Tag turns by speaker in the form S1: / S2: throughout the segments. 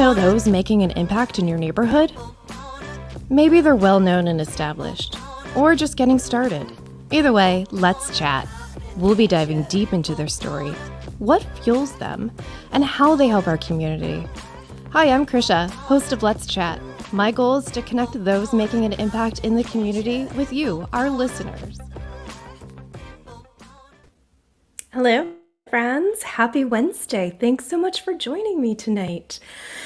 S1: know those making an impact in your neighborhood? Maybe they're well known and established, or just getting started. Either way, let's chat. We'll be diving deep into their story, what fuels them, and how they help our community. Hi, I'm Krisha, host of Let's Chat. My goal is to connect those making an impact in the community with you, our listeners. Hello, friends. Happy Wednesday. Thanks so much for joining me tonight.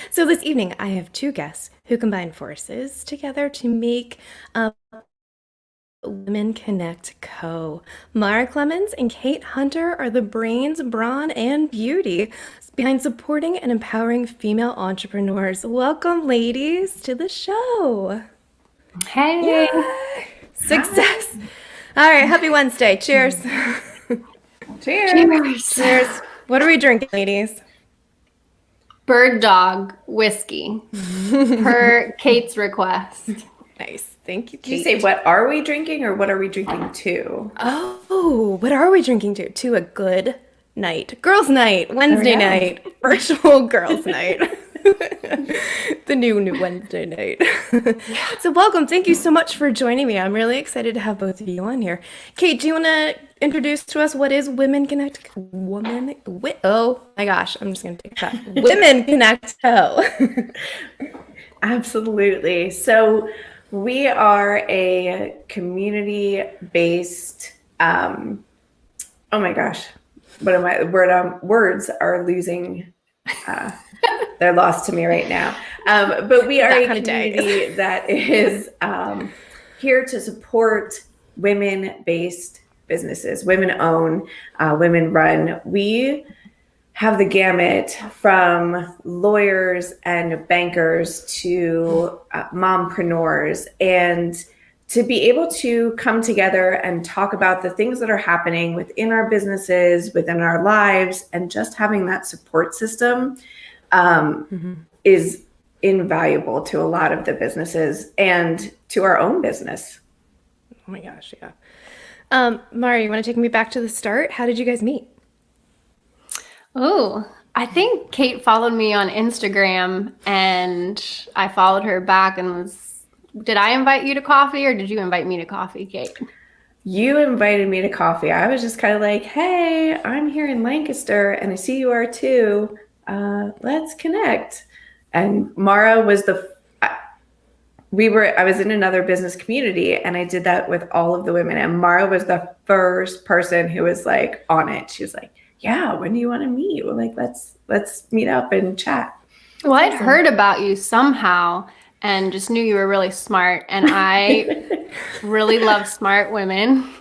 S1: So this evening, I have two guests who combine forces together to make Women Connect Co. Mara Clements and Kate Hunter are the brains, brawn, and beauty behind supporting and empowering female entrepreneurs. Welcome, ladies, to the show.
S2: Hey.
S1: Yay! Success. All right, happy Wednesday. Cheers.
S2: Cheers.
S1: Cheers. What are we drinking, ladies?
S2: Bird Dog whiskey per Kate's request.
S1: Nice. Thank you, Kate.
S3: Did you say what are we drinking or what are we drinking to?
S1: Oh, what are we drinking to? To a good night. Girls' night. Wednesday night. Virtual girls' night. The new Wednesday night. So welcome. Thank you so much for joining me. I'm really excited to have both of you on here. Kate, do you want to introduce to us what is Women Connect? Oh my gosh. I'm just going to take that. Women Connect Co.
S3: Absolutely. So we are a community-based, oh my gosh, what am I, words are losing, they're lost to me right now. But we are a community that is here to support women-based businesses, women-owned, women-run. We have the gamut from lawyers and bankers to mompreneurs, and to be able to come together and talk about the things that are happening within our businesses, within our lives, and just having that support system is invaluable to a lot of the businesses and to our own business.
S1: Oh my gosh, yeah. Mari, you want to take me back to the start? How did you guys meet?
S2: Oh, I think Kate followed me on Instagram and I followed her back and did I invite you to coffee or did you invite me to coffee, Kate?
S3: You invited me to coffee. I was just kind of like, hey, I'm here in Lancaster and I see you are too. Let's connect. And Mara was I was in another business community and I did that with all of the women. And Mara was the first person who was like on it. She was like, yeah, when do you want to meet? We're like, let's meet up and chat.
S2: Well, I'd heard about you somehow and just knew you were really smart. And I really love smart women.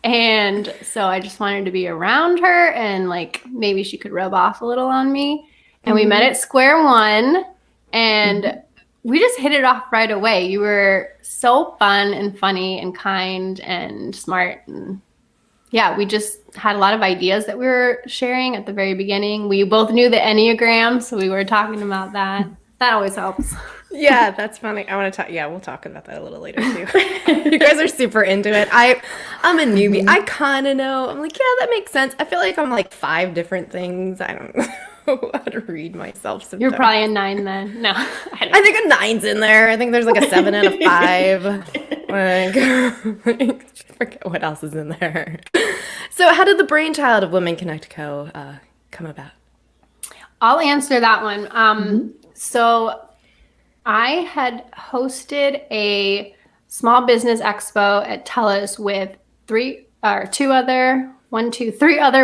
S2: And so I just wanted to be around her and like maybe she could rub off a little on me. And we met at square one and we just hit it off right away. You were so fun and funny and kind and smart. And yeah, we just had a lot of ideas that we were sharing at the very beginning. We both knew the Enneagram, so we were talking about that. That always helps.
S1: Yeah, that's funny. I want to talk. Yeah, we'll talk about that a little later too. You guys are super into it. I'm a newbie. I kind of know. I'm like, yeah, that makes sense. I feel like I'm like 5 different things. I don't know how to read myself sometimes.
S2: You're probably a 9 then. No,
S1: I think a 9's in there. I think there's like a 7 and a 5. Like, forget what else is in there. So how did the brainchild of Women Connect Co. Come about?
S2: I'll answer that one. So I had hosted a small business expo at TELUS with 3 other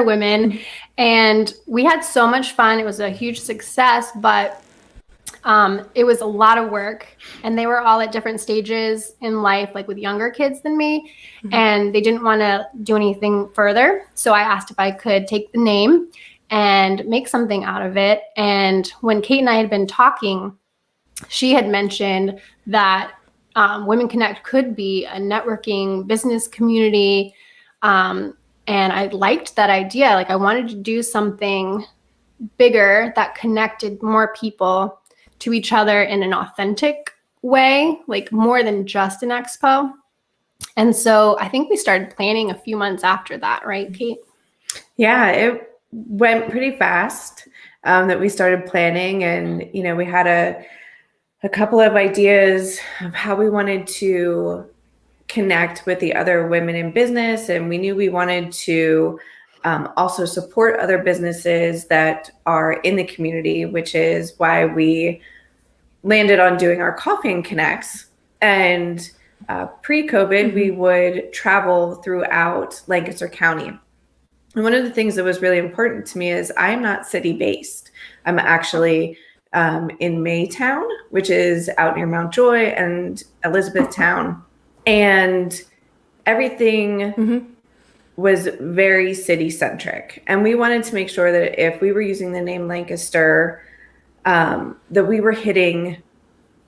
S2: women, and we had so much fun. It was a huge success, but it was a lot of work, and they were all at different stages in life, like with younger kids than me, and they didn't want to do anything further. So I asked if I could take the name and make something out of it. And when Kate and I had been talking, she had mentioned that Women Connect could be a networking business community. And I liked that idea. Like I wanted to do something bigger that connected more people to each other in an authentic way, like more than just an expo. And so I think we started planning a few months after that, right, Kate?
S3: Yeah, it went pretty fast. that we started planning, and we had a couple of ideas of how we wanted to connect with the other women in business, and we knew we wanted to also support other businesses that are in the community, which is why we landed on doing our Coffee and Connects. And pre-COVID, we would travel throughout Lancaster County. And one of the things that was really important to me is I'm not city-based. I'm actually in Maytown, which is out near Mount Joy, and Elizabethtown. And everything was very city-centric. And we wanted to make sure that if we were using the name Lancaster, that we were hitting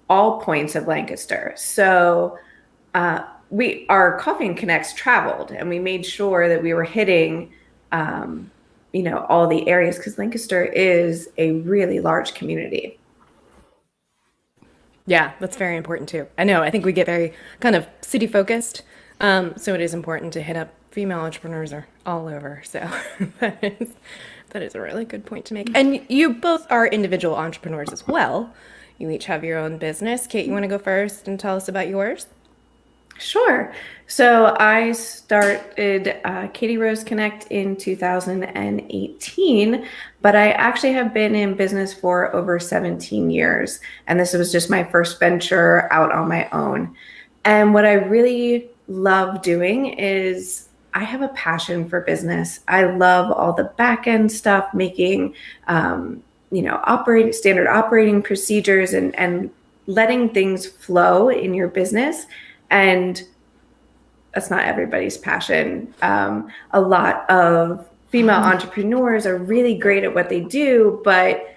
S3: all points of Lancaster. So our Coffee and Connects traveled, and we made sure that we were hitting all the areas, because Lancaster is a really large community.
S1: Yeah, that's very important too. I know, I think we get very kind of city focused. So it is important to hit up female entrepreneurs are all over. So that is a really good point to make. And you both are individual entrepreneurs as well. You each have your own business. Kate, you want to go first and tell us about yours?
S3: Sure. So I started Katie Rose Connect in 2018, but I actually have been in business for over 17 years. And this was just my first venture out on my own. And what I really love doing is I have a passion for business. I love all the back end stuff, making, standard operating procedures and letting things flow in your business. And that's not everybody's passion. A lot of female entrepreneurs are really great at what they do, but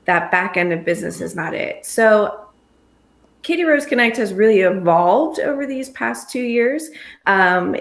S3: that back end of business is not it. So Katie Rose Connect has really evolved over these past 2 years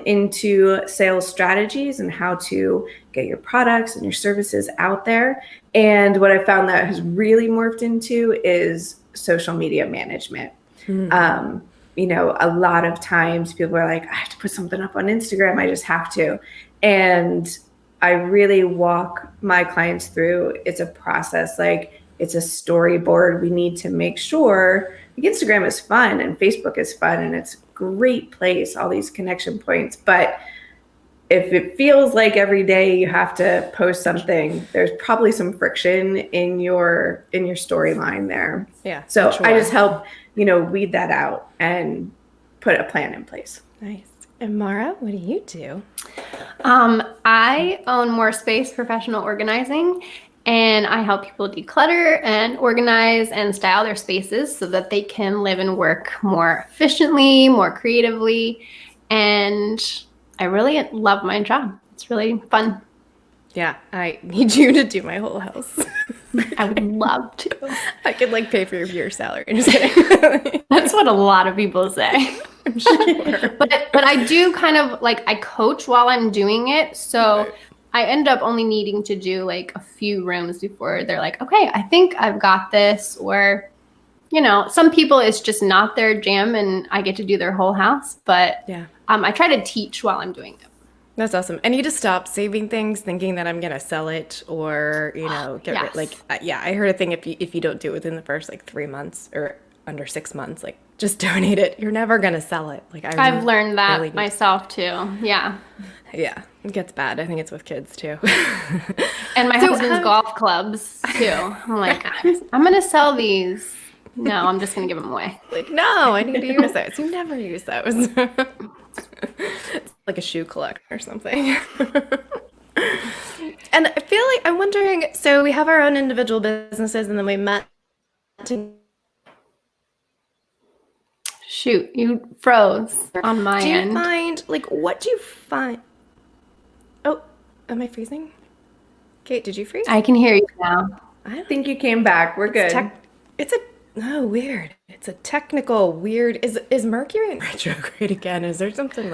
S3: into sales strategies and how to get your products and your services out there. And what I found that has really morphed into is social media management. A lot of times people are like, I have to put something up on Instagram. I just have to. And I really walk my clients through. It's a process. Like, it's a storyboard. We need to make sure, like, Instagram is fun and Facebook is fun and it's a great place, all these connection points. But if it feels like every day you have to post something, there's probably some friction in your storyline there.
S1: Yeah.
S3: So
S1: sure.
S3: I just help, weed that out and put a plan in place.
S1: Nice. And Mara, what do you do?
S2: I own More Space Professional Organizing, and I help people declutter and organize and style their spaces so that they can live and work more efficiently, more creatively. And I really love my job. It's really fun.
S1: Yeah, I need you to do my whole house.
S2: I would love to.
S1: I could pay for your salary. Just kidding.
S2: That's what a lot of people say.
S1: I'm sure.
S2: But I do kind of I coach while I'm doing it. So I end up only needing to do a few rooms before they're like, okay, I think I've got this. Or, some people it's just not their jam and I get to do their whole house. But
S1: yeah,
S2: I try to teach while I'm doing it.
S1: That's awesome. I need to stop saving things thinking that I'm going to sell it or, get rid. I heard a thing if you don't do it within the first 3 months or under 6 months, just donate it. You're never going to sell it.
S2: I've learned that really myself too. Yeah.
S1: Yeah. It gets bad. I think it's with kids too.
S2: And my husband's golf clubs too. I'm like, I'm going to sell these. No, I'm just going to give them away.
S1: No, I need to use those. You never use those. It's like a shoe collector or something. And I feel I'm wondering, so we have our own individual businesses and then we met to...
S2: Shoot, you froze on my end.
S1: Do you find, what do you find? Oh, am I freezing? Kate, did you freeze?
S2: I can hear you now.
S3: I think you came back. We're good.
S1: Oh, weird. It's a technical weird. Is Mercury in retrograde again? Is there something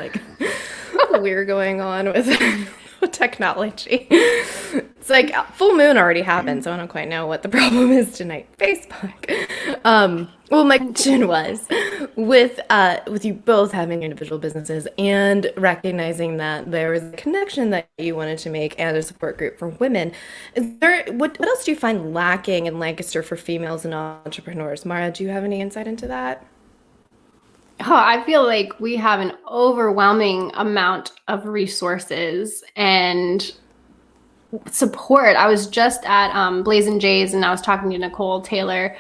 S1: weird going on with technology. It's like full moon already happened, so I don't quite know what the problem is tonight. Facebook. Well, my question was with you both having individual businesses and recognizing that there was a connection that you wanted to make and a support group for women. Is there what else do you find lacking in Lancaster for females and entrepreneurs? Mara, do you have any insight into that?
S2: Oh, I feel like we have an overwhelming amount of resources and support. I was just at Blazing Jays and I was talking to Nicole Taylor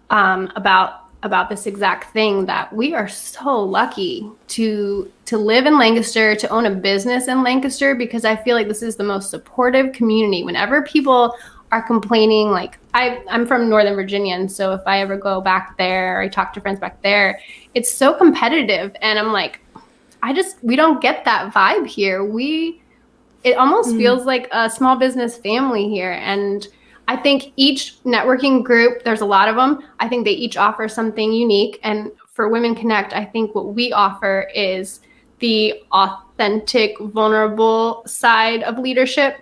S2: about this exact thing, that we are so lucky to live in Lancaster, to own a business in Lancaster, because I feel like this is the most supportive community. Whenever people are complaining, like I'm from Northern Virginia, and so if I ever go back there or I talk to friends back there, it's so competitive, and I'm like, we don't get that vibe here. It almost feels like a small business family here. And I think each networking group, there's a lot of them, I think they each offer something unique. And for Women Connect, I think what we offer is the authentic, vulnerable side of leadership.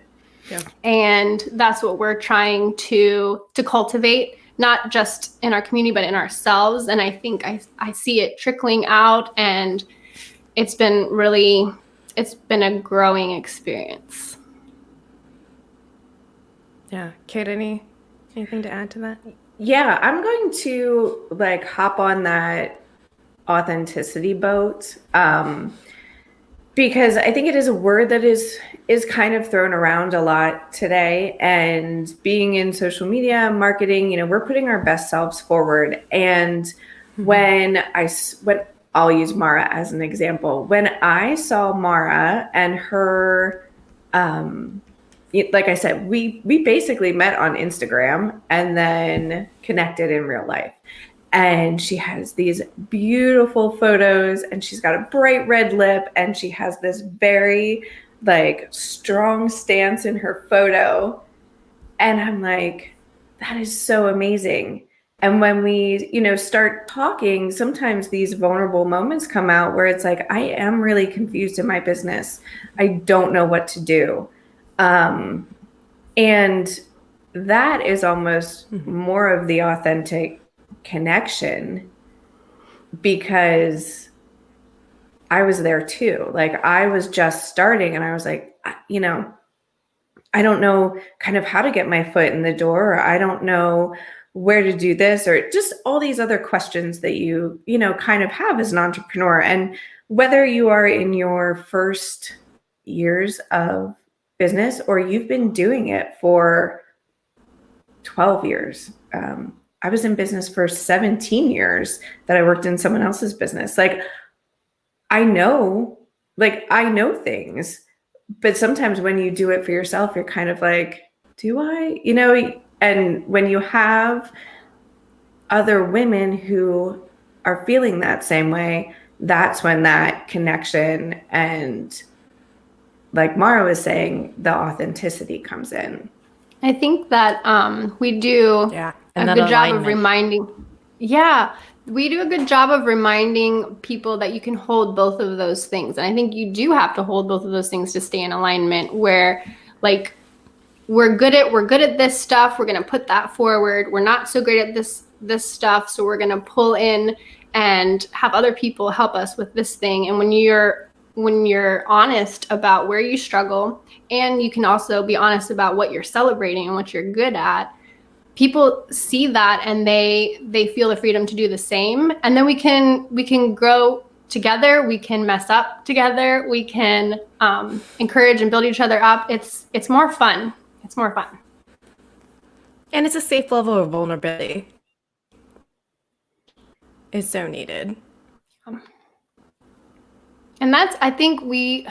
S2: Yeah. And that's what we're trying to cultivate, not just in our community, but in ourselves. And I think I see it trickling out, and it's been a growing experience.
S1: Yeah. Kate, anything to add to that?
S3: Yeah, I'm going to hop on that authenticity boat, because I think it is a word that is kind of thrown around a lot today. And being in social media marketing, we're putting our best selves forward. And when I'll use Mara as an example. When I saw Mara and her, like I said, we basically met on Instagram and then connected in real life. And she has these beautiful photos, and she's got a bright red lip, and she has this very strong stance in her photo. And I'm like, that is so amazing. And when we, start talking, sometimes these vulnerable moments come out where it's like, I am really confused in my business. I don't know what to do. And that is almost more of the authentic connection, because I was there too. I was just starting, and I was like, I don't know kind of how to get my foot in the door, or I don't know where to do this, or just all these other questions that you kind of have as an entrepreneur. And whether you are in your first years of business or you've been doing it for 12 years, I was in business for 17 years that I worked in someone else's business. I know things, but sometimes when you do it for yourself, you're kind of like, do I, and when you have other women who are feeling that same way, that's when that connection and, like Mara was saying, the authenticity comes in.
S2: I think that we do a good job of reminding. Yeah, we do a good job of reminding people that you can hold both of those things. And I think you do have to hold both of those things to stay in alignment, where we're good at this stuff. We're going to put that forward. We're not so great at this stuff. So we're going to pull in and have other people help us with this thing. And when you're honest about where you struggle, and you can also be honest about what you're celebrating and what you're good at, people see that and they feel the freedom to do the same. And then we can grow together. We can mess up together. We can encourage and build each other up. It's more fun. It's more fun.
S1: And it's a safe level of vulnerability. It's so needed.
S2: And that's, I think we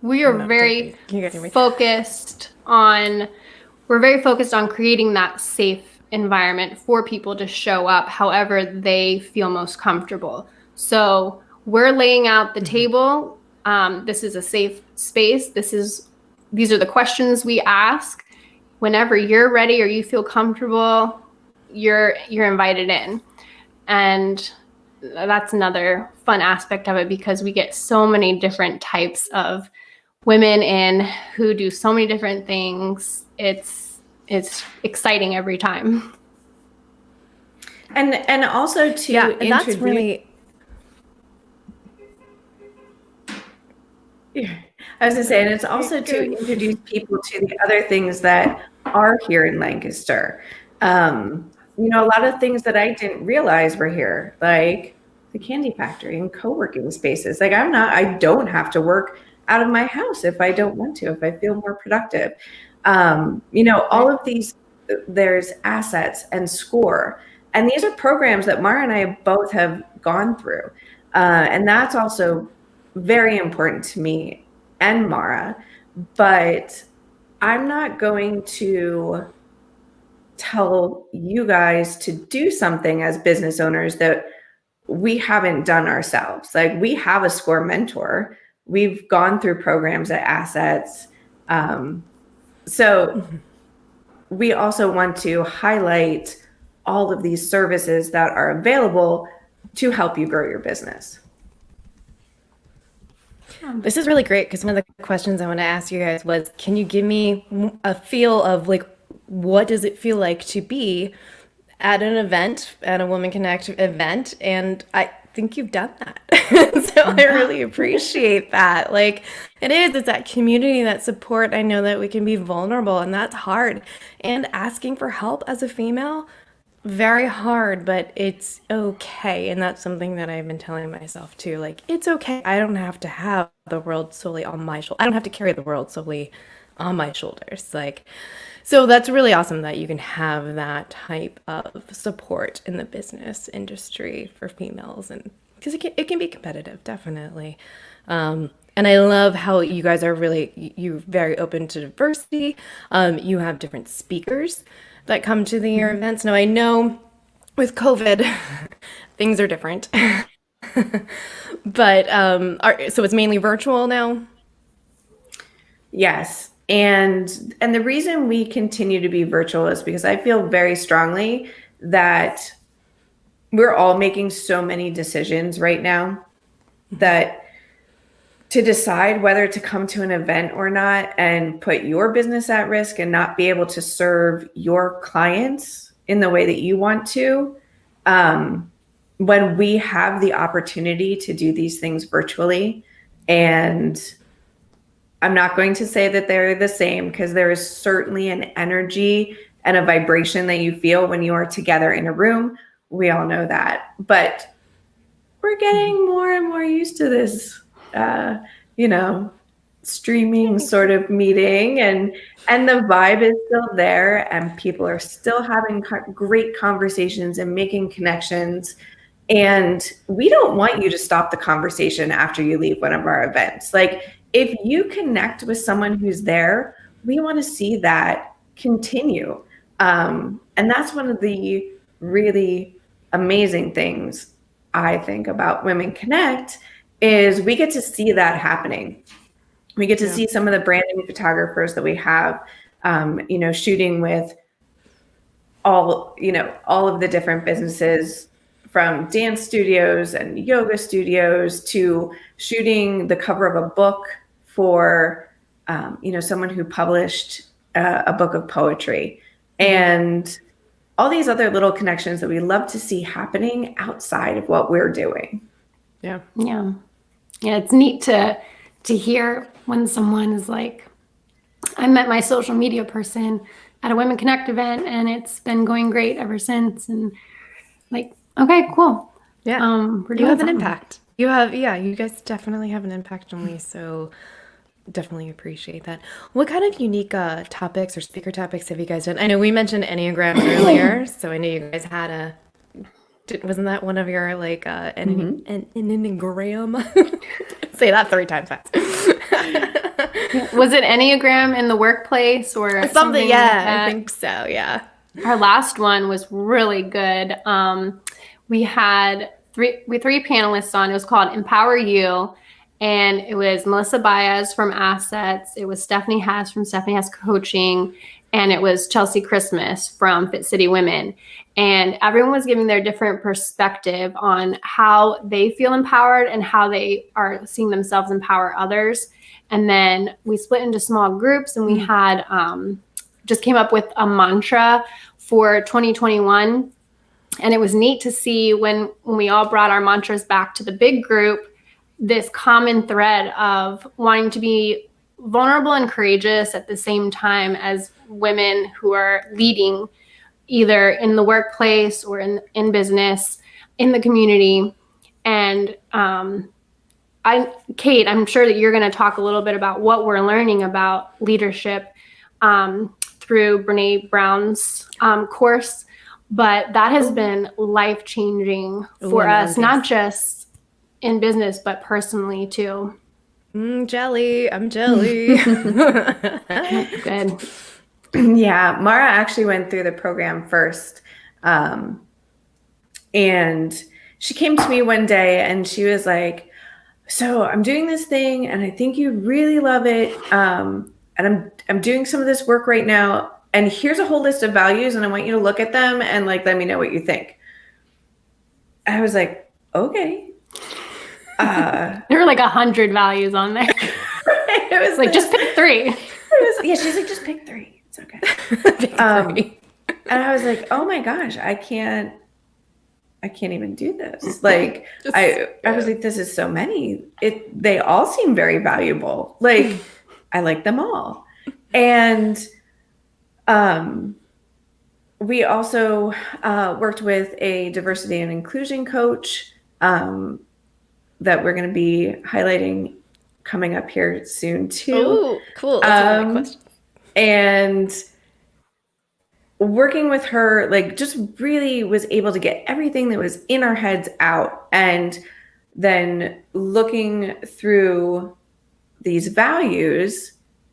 S2: are very focused on creating that safe environment for people to show up however they feel most comfortable. So we're laying out the table. This is a safe space. These are the questions we ask. Whenever you're ready or you feel comfortable, you're invited in. And that's another fun aspect of it, because we get so many different types of women in who do so many different things. It's exciting every time.
S3: And also to
S1: and that's really.
S3: Yeah. I was gonna say, and it's also to introduce people to the other things that are here in Lancaster. A lot of things that I didn't realize were here, like the candy factory and co-working spaces. Like I don't have to work out of my house if I don't want to, if I feel more productive. All of these, there's assets and SCORE. And these are programs that Mara and I both have gone through. And that's also very important to me and Mara, but I'm not going to tell you guys to do something as business owners that we haven't done ourselves. Like, we have a SCORE mentor. We've gone through programs at Assets. So we also want to highlight all of these services that are available to help you grow your business.
S1: This is really great, because one of the questions I want to ask you guys was, can you give me a feel of, like, what does it feel like to be at an event, at a Women Connect event? And I think you've done that. So I really appreciate that. Like, it's that community, that support. I know that we can be vulnerable, and that's hard. And asking for help as a female, very hard, but it's okay. And that's something that I've been telling myself too. Like, it's okay. I don't have to have the world solely on my shoulders. I don't have to carry the world solely on my shoulders. Like, so that's really awesome that you can have that type of support in the business industry for females, and because it can be competitive, definitely. And I love how you guys are you're very open to diversity. You have different speakers that come to your events. Now, I know with COVID, things are different. But so it's mainly virtual now?
S3: Yes. And the reason we continue to be virtual is because I feel very strongly that we're all making so many decisions right now that to decide whether to come to an event or not and put your business at risk and not be able to serve your clients in the way that you want to, when we have the opportunity to do these things virtually. And I'm not going to say that they're the same, because there is certainly an energy and a vibration that you feel when you are together in a room. We all know that, but we're getting more and more used to this, streaming sort of meeting, and the vibe is still there, and people are still having great conversations and making connections. And we don't want you to stop the conversation after you leave one of our events. Like, if you connect with someone who's there, we want to see that continue. And that's one of the really amazing things I think about Women Connect, is we get to see that happening. We get to see some of the branding photographers that we have, shooting with all of the different businesses, from dance studios and yoga studios to shooting the cover of a book for, someone who published a book of poetry, and all these other little connections that we love to see happening outside of what we're doing.
S2: Yeah. It's neat to hear when someone is like, I met my social media person at a Women Connect event, and it's been going great ever since. And like, okay, cool.
S1: Yeah. You have an impact. You guys definitely have an impact on me. So definitely appreciate that. What kind of unique topics or speaker topics have you guys done? I know we mentioned Enneagram earlier, so I know you guys had wasn't that one of your an Enneagram? Say that 3 times fast.
S2: Was it Enneagram in the workplace or something?
S1: Yeah, I think so. Yeah.
S2: Our last one was really good. We had three panelists on. It was called Empower You. And it was Melissa Baez from Assets. It was Stephanie Hess from Stephanie Hess Coaching. and it was Chelsea Christmas from Fit City Women. And everyone was giving their different perspective on how they feel empowered and how they are seeing themselves empower others. And then we split into small groups, and we had just came up with a mantra for 2021. And it was neat to see when we all brought our mantras back to the big group, this common thread of wanting to be vulnerable and courageous at the same time as women who are leading either in the workplace or in business, in the community. And Kate, I'm sure that you're going to talk a little bit about what we're learning about leadership through Brene Brown's course, but that has been life-changing for us, not just in business, but personally too.
S1: Jelly. I'm jelly.
S2: Good.
S3: Yeah, Mara actually went through the program first. And she came to me one day and she was like, so I'm doing this thing and I think you really love it. And I'm doing some of this work right now. And here's a whole list of values and I want you to look at them and like, let me know what you think. I was like, okay.
S2: There were like 100 values on there.
S3: It was
S2: like, just pick 3.
S3: Yeah, she's like, just pick 3. It's okay. And I was like, oh my gosh, I can't even do this. Like, I was like, this is so many. They all seem very valuable. Like, I like them all. And we also worked with a diversity and inclusion coach that we're going to be highlighting coming up here soon too.
S1: Oh, cool. That's one of my questions.
S3: And working with her, like, just really was able to get everything that was in our heads out, and then looking through these values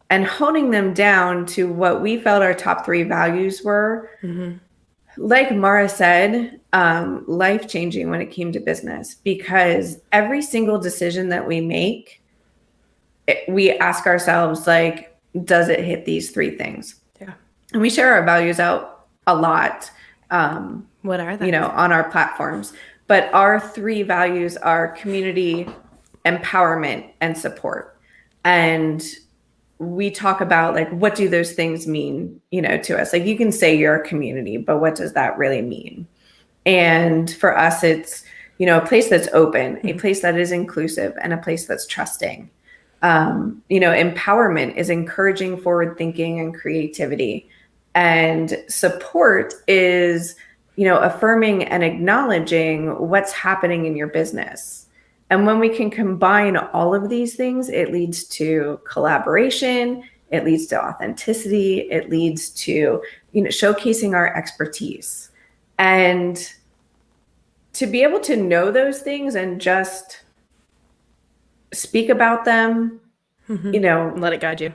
S3: and honing them down to what we felt our top 3 values were. Mm-hmm. Like Mara said, life-changing when it came to business, because every single decision that we make, we ask ourselves, like, does it hit these 3 things?
S1: Yeah.
S3: And we share our values out a lot.
S1: What are they?
S3: On our platforms. But our 3 values are community, empowerment, and support. And we talk about, like, what do those things mean, to us? Like, you can say you're a community, but what does that really mean? And for us, it's, a place that's open, a place that is inclusive, and a place that's trusting. Empowerment is encouraging forward thinking and creativity. And support is, affirming and acknowledging what's happening in your business. And when we can combine all of these things, it leads to collaboration, it leads to authenticity, it leads to, showcasing our expertise. And to be able to know those things and just speak about them,
S1: let it guide you.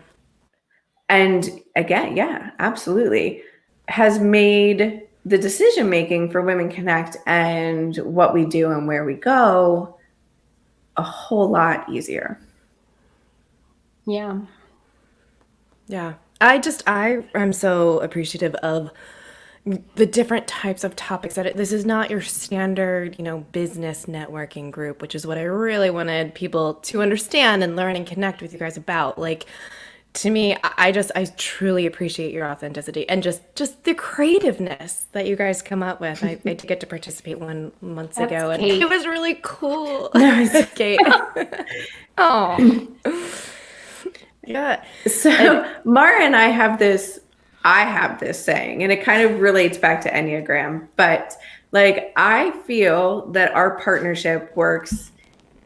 S3: And again, yeah, absolutely, has made the decision making for Women Connect and what we do and where we go a whole lot easier.
S2: Yeah.
S1: Yeah. I'm so appreciative of the different types of topics this is not your standard, business networking group, which is what I really wanted people to understand and learn and connect with you guys about. Like, to me, I truly appreciate your authenticity and just the creativeness that you guys come up with. I did get to participate months ago, and
S2: Kate.
S1: It was really cool.
S3: Nice.
S1: Kate. Oh. Yeah.
S3: So Mara and I have this saying, and it kind of relates back to Enneagram, but like, I feel that our partnership works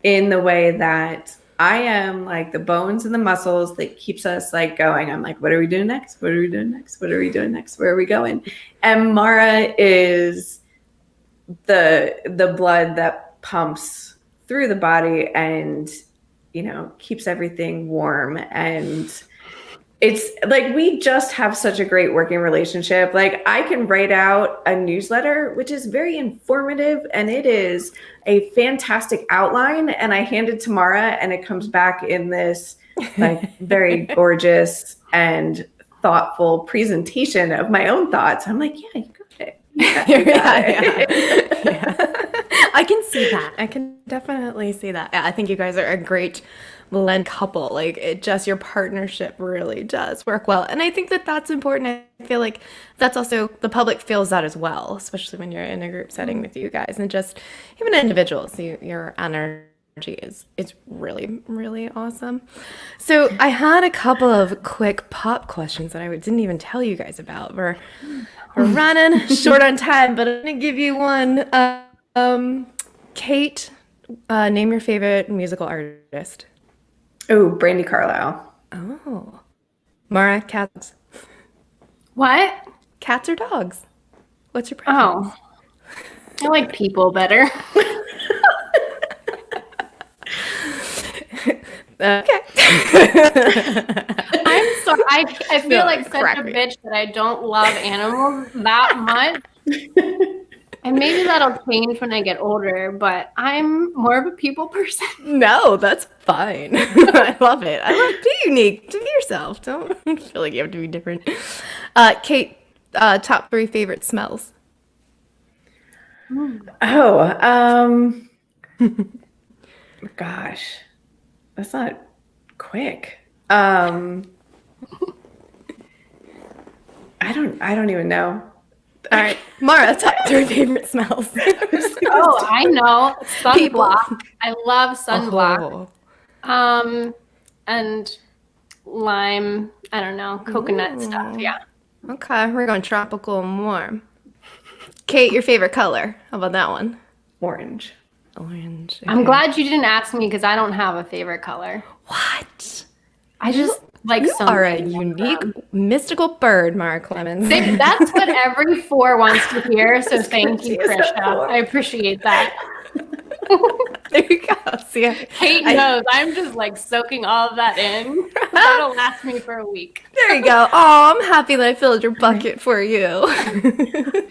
S3: in the way that I am like the bones and the muscles that keeps us like going. I'm like, what are we doing next? What are we doing next? What are we doing next? Where are we going? And Mara is the blood that pumps through the body and, keeps everything warm. And it's like, we just have such a great working relationship. Like, I can write out a newsletter, which is very informative, and it is a fantastic outline. And I hand it to Mara, and it comes back in this like very gorgeous and thoughtful presentation of my own thoughts. I'm like, yeah, you got it.
S1: I can see that. I can definitely see that. Yeah, I think you guys are a great blend couple. Like it just your partnership really does work well. And I think that that's important. I feel like that's also the public feels that as well, especially when you're in a group setting with you guys and just even individuals. Your energy is really, really awesome. So I had a couple of quick pop questions that I didn't even tell you guys about. We're running short on time, but I'm gonna give you one. Kate, name your favorite musical artist.
S3: Oh, Brandy Carlisle.
S1: Oh. Mara, cats.
S2: What?
S1: Cats or dogs? What's your preference?
S2: Oh, I like people better.
S1: Okay.
S2: I'm sorry. I feel
S1: No,
S2: like such a
S1: correct me.
S2: bitch that I don't love animals that much. And maybe that'll change when I get older, but I'm more of a people person.
S1: No, that's fine. I love it. I love be unique. To be yourself. Don't feel like you have to be different. Kate, top 3 favorite smells.
S3: Oh, gosh, that's not quick. I don't even know.
S1: All right, Mara, top 3 favorite smells.
S2: Oh, I know.
S1: People.
S2: Sunblock. I love sunblock.
S1: Oh.
S2: And lime, I don't know, coconut stuff. Yeah.
S1: Okay, we're going tropical and warm. Kate, your favorite color? How about that one?
S3: Orange.
S1: Orange.
S2: I'm glad you didn't ask me because I don't have a favorite color.
S1: What?
S2: I just like
S1: You are a
S2: something.
S1: unique, mystical bird, Mara Clements.
S2: That's what every 4 wants to hear. So thank you,
S3: She is a
S2: Krisha.
S3: 4.
S2: I appreciate that.
S1: There you go. See,
S2: Kate knows I'm just like soaking all of that in. That'll last me for a week.
S1: there you go. Oh, I'm happy that I filled your bucket for you.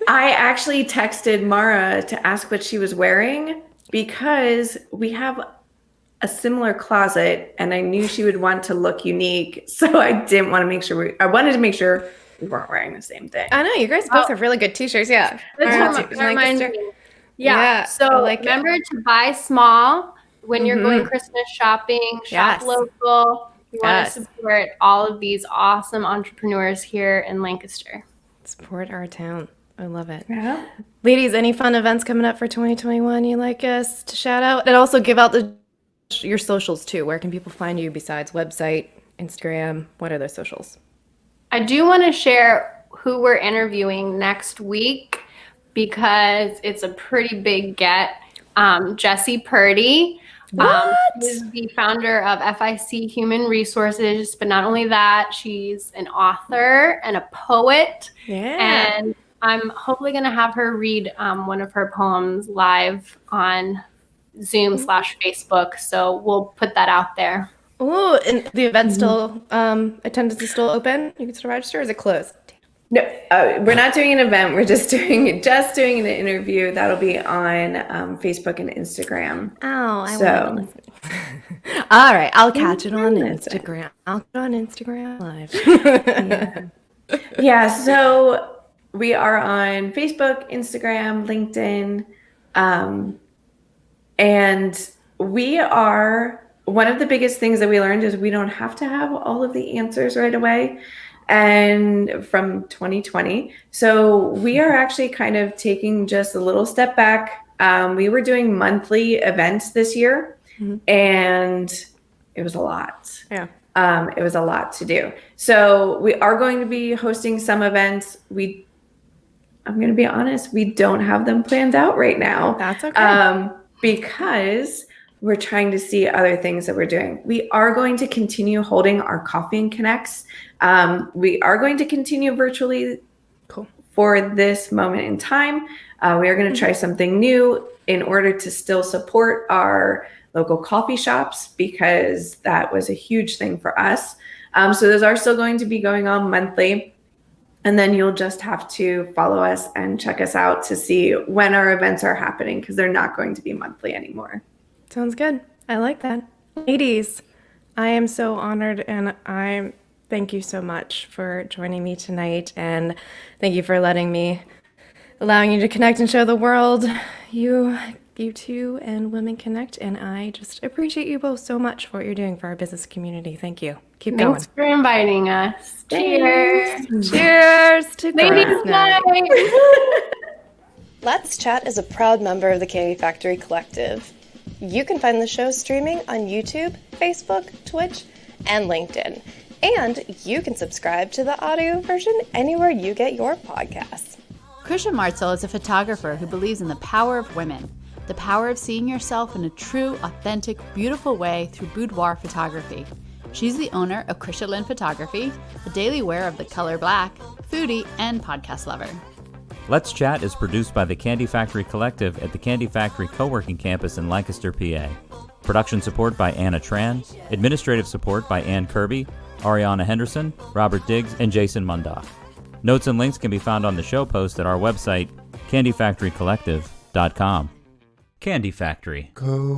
S3: I actually texted Mara to ask what she was wearing because we have a similar closet and I knew she would want to look unique. So I didn't want to make sure I wanted to make sure we weren't wearing the same thing.
S1: I know, you guys both have really good t-shirts. Yeah.
S2: That reminds me. Yeah.
S1: I
S2: So
S1: like it.
S2: remember to buy small when you're going Christmas shopping, shop
S1: Yes.
S2: local. You want
S1: Yes.
S2: to support all of these awesome entrepreneurs here in Lancaster.
S1: Support our town. I love it.
S3: Yeah.
S1: Ladies, any fun events coming up for 2021 you like us to shout out? And also give out your socials too. Where can people find you besides website, Instagram? What are those socials?
S2: I do want to share who we're interviewing next week because it's a pretty big get. Jessie Purdy. She's the founder of FIC Human Resources, but not only that, she's an author and a poet.
S1: Yeah.
S2: And I'm hopefully going to have her read one of her poems live on Zoom/Facebook. So we'll put that out there.
S1: Oh, and the event's still, attendance is still open? You can still register, or is it closed?
S3: No, we're not doing an event. We're just doing an interview. That'll be on Facebook and Instagram.
S1: Oh, I
S3: So-
S1: want to listen. All right, I'll catch it on Instagram. I'll get on Instagram Live.
S3: Yeah, so we are on Facebook, Instagram, LinkedIn, and we are, one of the biggest things that we learned is we don't have to have all of the answers right away. And from 2020. So we are actually kind of taking just a little step back. We were doing monthly events this year, and it was a lot.
S1: Yeah.
S3: It was a lot to do. So we are going to be hosting some events. I'm going to be honest, we don't have them planned out right now.
S1: That's okay.
S3: Because we're trying to see other things that we're doing. We are going to continue holding our Coffee and Connects. We are going to continue virtually for this moment in time. We are going to try something new in order to still support our local coffee shops because that was a huge thing for us. So those are still going to be going on monthly. And then you'll just have to follow us and check us out to see when our events are happening because they're not going to be monthly anymore.
S1: Sounds good. I like that. Ladies, I am so honored and I'm Thank you so much for joining me tonight, and thank you for allowing you to connect and show the world you two and Women Connect, and I just appreciate you both so much for what you're doing for our business community. Thank you. Keep going.
S2: Thanks for inviting us. Cheers.
S1: Cheers to
S2: Ladies'
S1: Girls' Night.
S2: night.
S1: Let's Chat is a proud member of the Candy Factory Collective. You can find the show streaming on YouTube, Facebook, Twitch, and LinkedIn. And you can subscribe to the audio version anywhere you get your podcasts.
S4: Krisha Martzel is a photographer who believes in the power of women, the power of seeing yourself in a true, authentic, beautiful way through boudoir photography. She's the owner of Krisha Lynn Photography, a daily wear of the color black, foodie, and podcast lover.
S5: Let's Chat is produced by the Candy Factory Collective at the Candy Factory Co-working Campus in Lancaster, PA. Production support by Anna Tran, administrative support by Ann Kirby, Ariana Henderson, Robert Diggs, and Jason Mundoff. Notes and links can be found on the show post at our website, candyfactorycollective.com. Candy Factory.